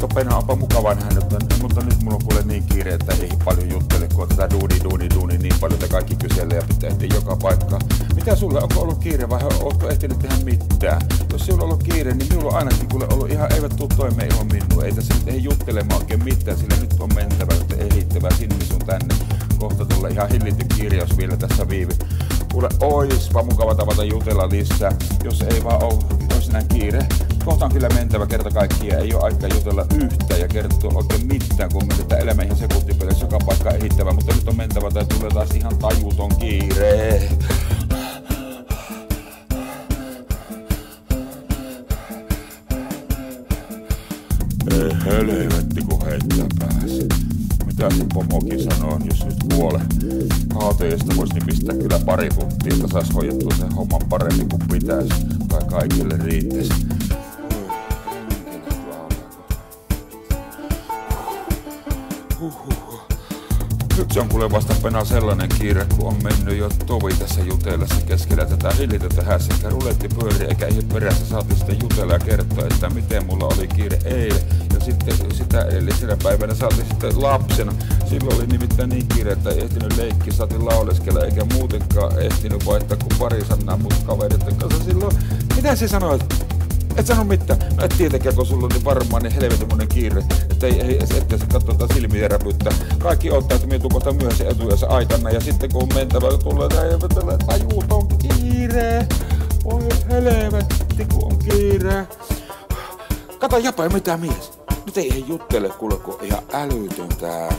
kato Penha, onpa mukavaa nähdä, mutta nyt mulla on kuule niin kiire, että ei paljon juttele, kun on tätä duuni niin paljon, että kaikki kyselee ja pitää ehtiä joka paikkaan. Mitä sulle, onko ollut kiire vai ootko ehtinyt tehdä mitään? Jos sinulla on ollut kiire, niin minulla on ainakin kuule ollut ihan, eivät tuu toimeen ilman minua. Ei tässä nyt ei juttelemaan oikein mitään, sillä nyt on mentävä, että ehittävä sinne sun tänne. Kohta tulla ihan hillitty kirjaus vielä tässä viivi. Kuule, oispa mukava tavata jutella lisää, jos ei vaan olisi näin kiire. Kohta on kyllä mentävä kerta kaikkia, ei ole aikaa jutella yhtään ja kertoa oikein mitään, kun menetään elämä ihan sekuntipeleissä joka paikka ehittävä, mutta nyt on mentävä tai tulee taas ihan tajuton kiire. Ei helvetti kun heittää päässä. Mitä se pomokin sanoo, jos nyt kuolee? Haateesta voisi niin pistää kyllä pari tuntia, että sais hoidettua sen homman paremmin kuin pitäisi. Tai kaikille riittäisi. Nyt se on kuule vasta Penha sellainen kiire, kun on mennyt jo tovi tässä jutellessa keskellä tätä hillitöntä hässäkää. Ruletti pyörii eikä ihan perässä saati sitten jutella ja kertoa, että miten mulla oli kiire eilen. Ja sitten sitä edellisenä päivänä saatiin sitten lapsena. Silloin oli nimittäin niin kiire, että ei ehtinyt leikkiä, saatiin lauleskella eikä muutenkaan ehtinyt vaihtaa kuin pari sanaa mut kaveritten kanssa silloin. Mitä sä sanoit? Et sano mitään. No et tietenkään, kun sulla on niin varmaan niin helvetinmoinen kiire, että ettei se katsotaan silmiä räpyttää. Kaikki odottaa, että minä tuun kohta myöhäisen etujensa aikana ja sitten kun on mentävä, tulee tällä tajuuton kiire. Voi helvetti, kun on kiire. Kato Jape, mitä mies? Nyt ei juttele kuule, kun on ihan älytön tää.